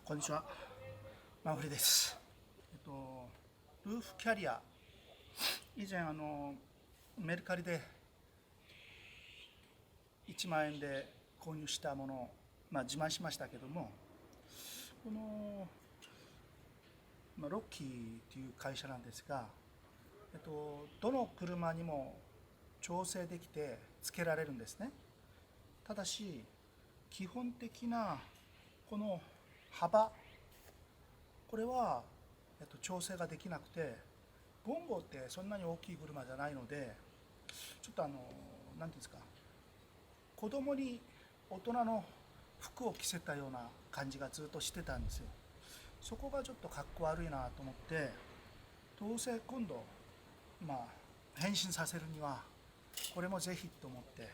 こんにちは、マンフリです。ルーフキャリア、以前メルカリで1万円で購入したものを、自慢しましたけども、この、ロッキーという会社なんですが、どの車にも調整できて付けられるんですね。ただし基本的なこの幅、これは、調整ができなくて、ボンボってそんなに大きい車じゃないので、ちょっと何ていうんですか、子供に大人の服を着せたような感じがずっとしてたんですよ。そこがちょっとかっこ悪いなと思って、どうせ今度変身させるにはこれもぜひと思って、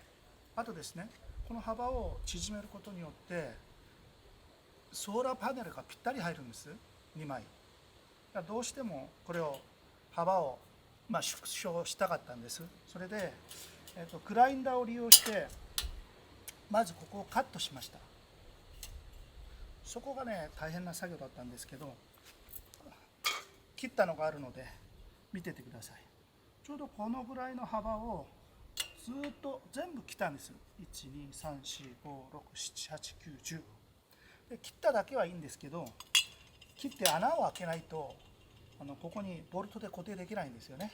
あとですね、この幅を縮めることによってソーラーパネルがぴったり入るんです。2枚どうしてもこれを幅を縮小したかったんです。それで、グラインダーを利用してまずここをカットしました。そこがね大変な作業だったんですけど、切ったのがあるので見ててください。ちょうどこのぐらいの幅をずっと全部切ったんです。12345678910で、切っただけはいいんですけど、切って穴を開けないとここにボルトで固定できないんですよね。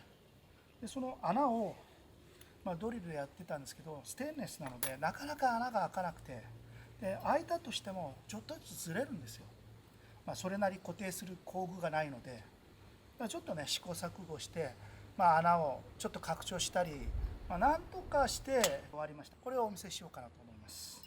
でその穴を、ドリルでやってたんですけど、ステンレスなのでなかなか穴が開かなくて、で開いたとしてもちょっとずつずれるんですよ。それなり固定する工具がないので、ちょっとね試行錯誤して、穴をちょっと拡張したり、なんとかして終わりました。これをお見せしようかなと思います。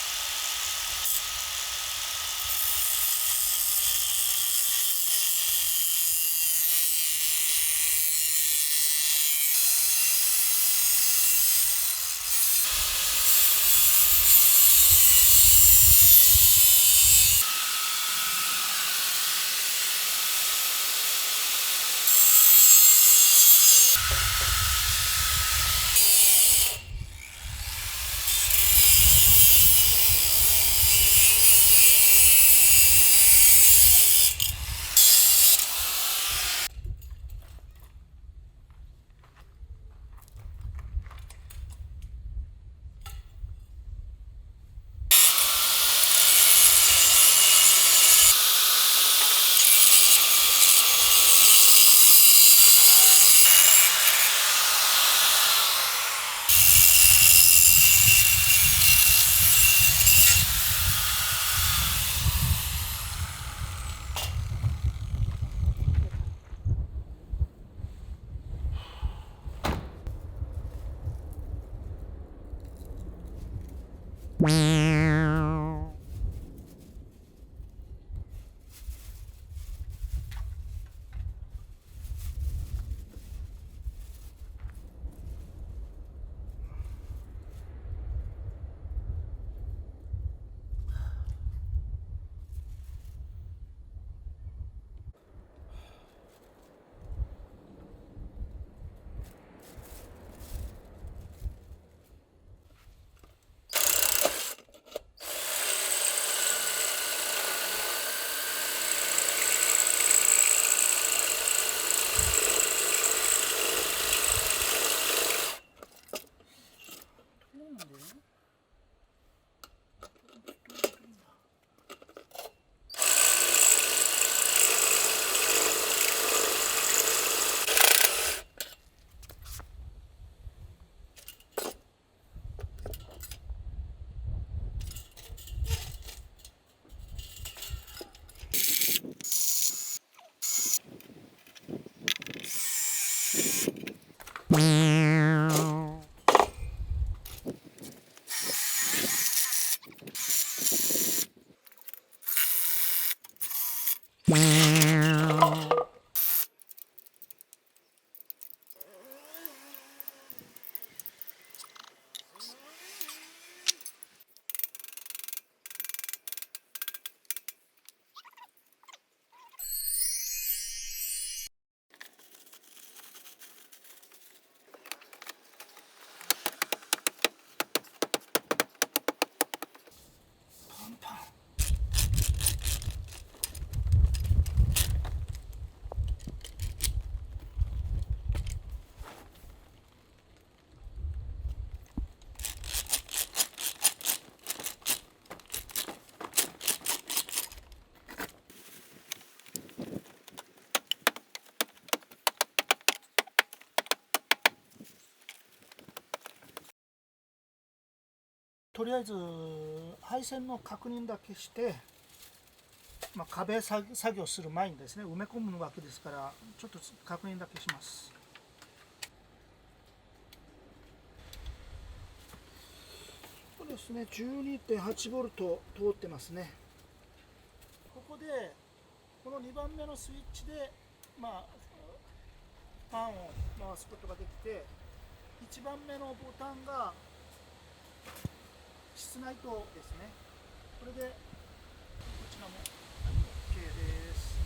とりあえず配線の確認だけして、壁作業する前にですね、埋め込むわけですから、ちょっと確認だけします。これですね、12.8 ボルト通ってますね。ここでこの2番目のスイッチで、ファンを回すことができて、1番目のボタンが室内灯ですね。これでこちらも OK です。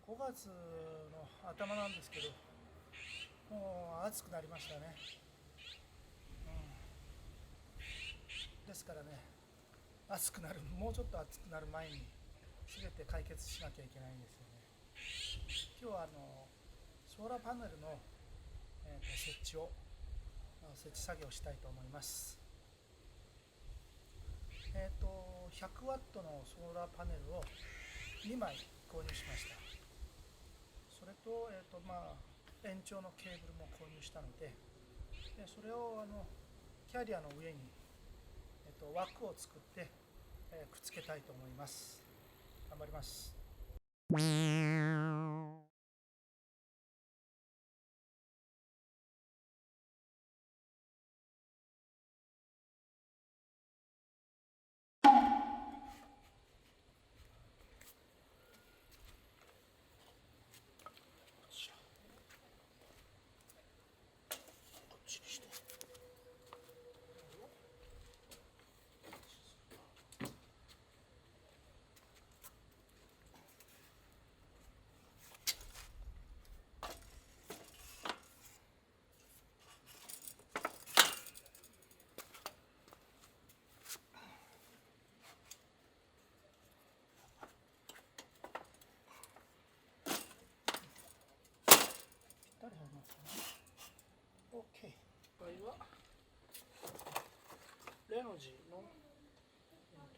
5月の頭なんですけど、もう暑くなりましたね。ですからね、もうちょっと暑くなる前に全て解決しなきゃいけないんですよね。今日はソーラーパネルの、設置作業をしたいと思います。100ワットのソーラーパネルを2枚購入しました。それと、延長のケーブルも購入したので、それをキャリアの上に、枠を作って、くっつけたいと思います。頑張ります。こっちにして。OK。これはレノジーの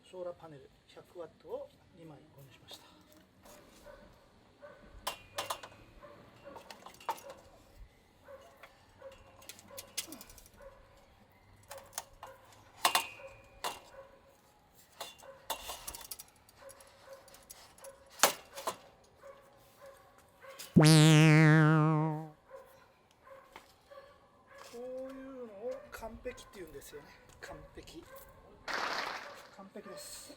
ソーラーパネル100ワットを2枚購入しました。こういうのを完璧って言うんですよね。完璧です。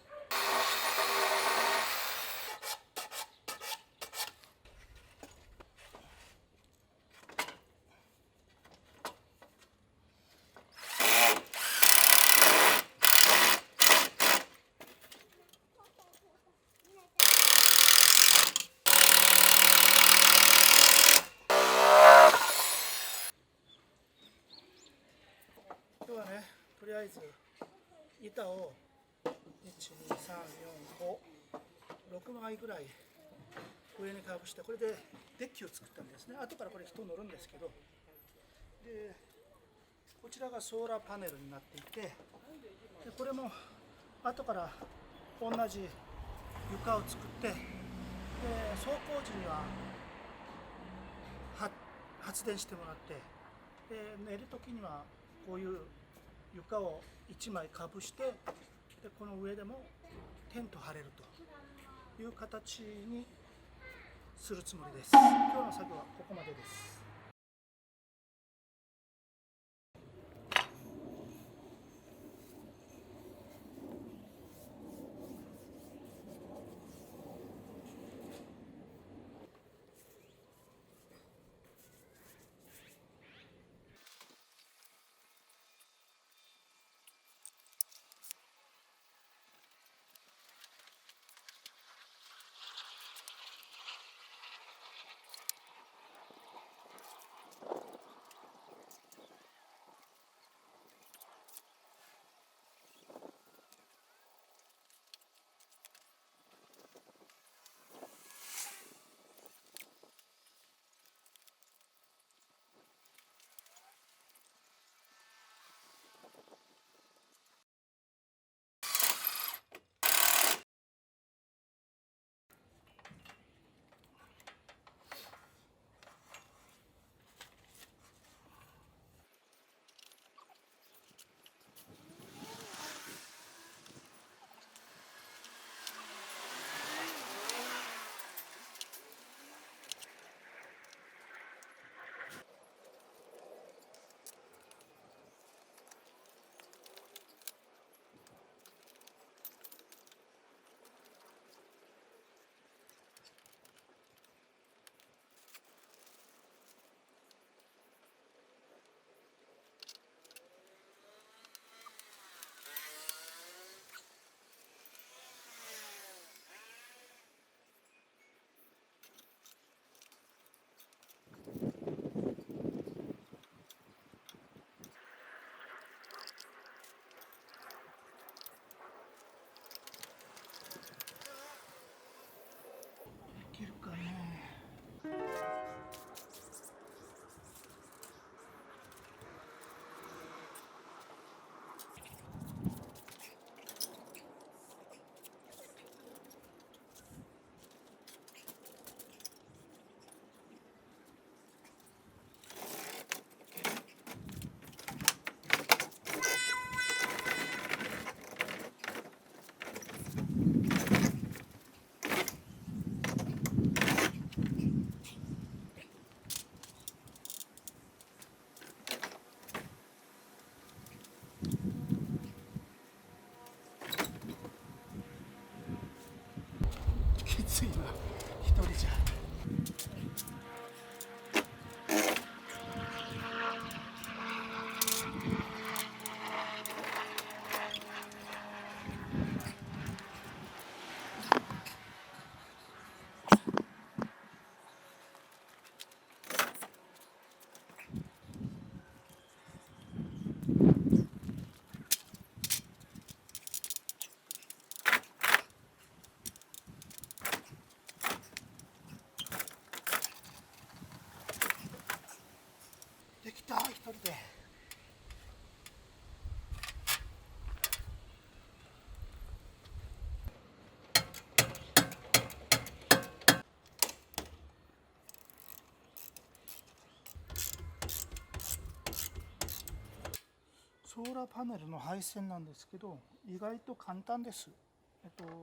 今日はね、とりあえず板を12345 6枚ぐらい上にかぶして、これでデッキを作ったんですね。後からこれ人乗るんですけど、でこちらがソーラーパネルになっていて、でこれも後から同じ床を作って、で走行時には発電してもらって、で寝る時にはこういう床を1枚かぶして、でこの上でもテント張れるという形にするつもりです。今日の作業はここまでです。ソーラーパネルの配線なんですけど、意外と簡単です。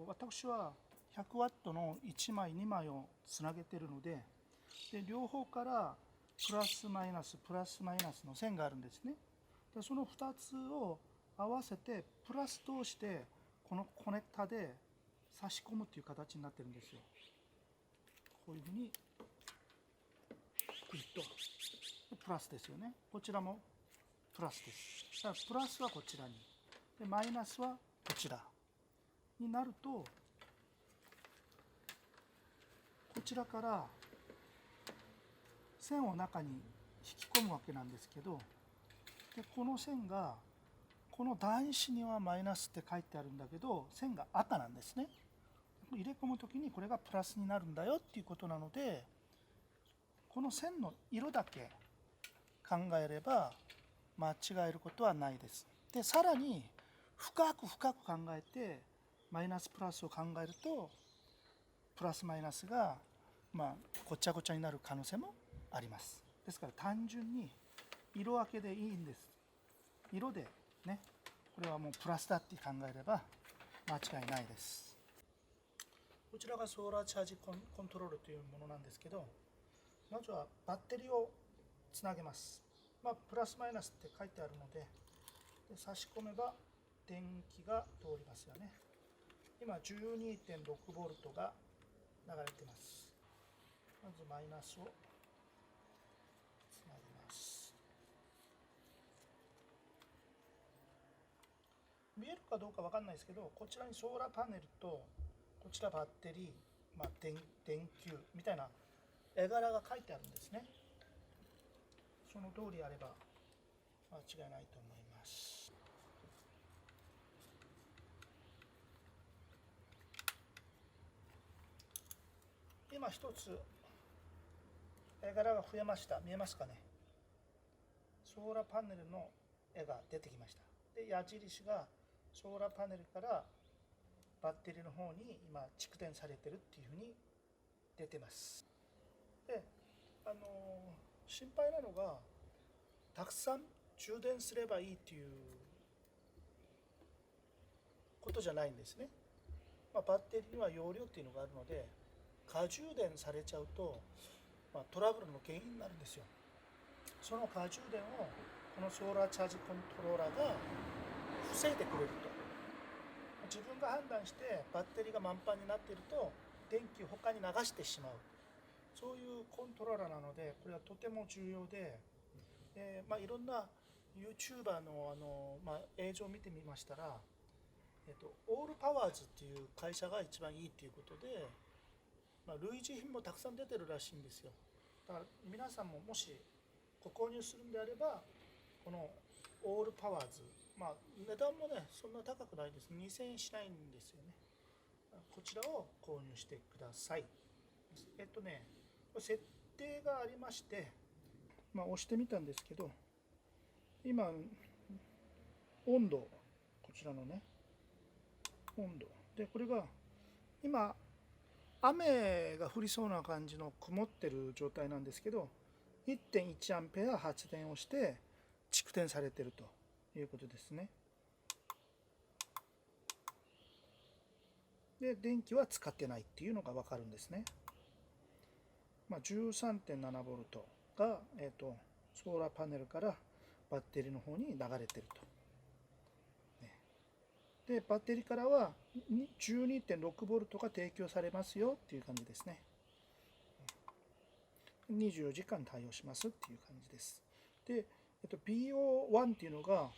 私は100ワットの1枚2枚をつなげているので、両方からプラスマイナスの線があるんですね。でその2つを合わせてプラス通してこのコネクタで差し込むという形になってるんですよ。こういうふうにグッとプラスですよね。こちらもプラスです。だからプラスはこちらにでマイナスはこちらになると、こちらから線を中に引き込むわけなんですけど、でこの線がこの台紙にはマイナスって書いてあるんだけど線が赤なんですね。入れ込む時にこれがプラスになるんだよっていうことなので、この線の色だけ考えれば間違えることはないです。でさらに深く考えてマイナスプラスを考えるとプラスマイナスがごちゃごちゃになる可能性もあります。ですから単純に色分けでいいんです。色でね、これはもうプラスだって考えれば間違いないです。こちらがソーラーチャージコントロールというものなんですけど、まずはバッテリーをつなげます。プラスマイナスって書いてあるので、差し込めば電気が通りますよね。今 12.6V が流れています。まずマイナスをつなぎます。見えるかどうかわかんないですけど、こちらにソーラーパネルとこちらバッテリー、電球みたいな絵柄が書いてあるんですね。その通りやれば間違いないと思います。今一つ絵柄が増えました。見えますかね。ソーラーパネルの絵が出てきました。で矢印がソーラーパネルからバッテリーの方に今蓄電されてるっていうふうに出てます。で心配なのがたくさん充電すればいいっていうことじゃないんですね。バッテリーには容量っていうのがあるので、過充電されちゃうと、トラブルの原因になるんですよ。その過充電をこのソーラーチャージコントローラーが防いでくれると。自分が判断してバッテリーが満帆になっていると電気を他に流してしまう、そういうコントローラーなので、これはとても重要で、いろんな YouTuber の、映像を見てみましたら、オールパワーズっていう会社が一番いいっていうことで、類似品もたくさん出てるらしいんですよ。だから皆さんももしご購入するんであれば、このオールパワーズ、値段もねそんな高くないです。2000円しないんですよね。こちらを購入してください。設定がありまして、押してみたんですけど、今温度、こちらのね温度で、これが今雨が降りそうな感じの曇ってる状態なんですけど、 1.1 アンペア発電をして蓄電されているということですね。で電気は使ってないっていうのが分かるんですね。13.7V が、ソーラーパネルからバッテリーの方に流れてると。でバッテリーからは 12.6V が提供されますよっていう感じですね。24時間対応しますっていう感じです。で、BO1 っていうのが、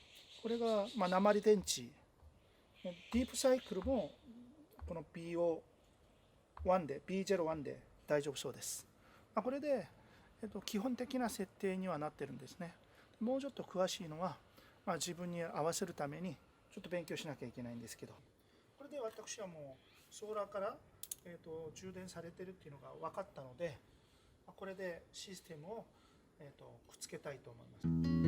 これが鉛電池、ディープサイクルもこの BO1 で B01 で大丈夫そうです。これで、基本的な設定にはなってるんですね。もうちょっと詳しいのは、自分に合わせるためにちょっと勉強しなきゃいけないんですけど、これで私はもうソーラーから、充電されてるっていうのが分かったので、これでシステムを、くっつけたいと思います。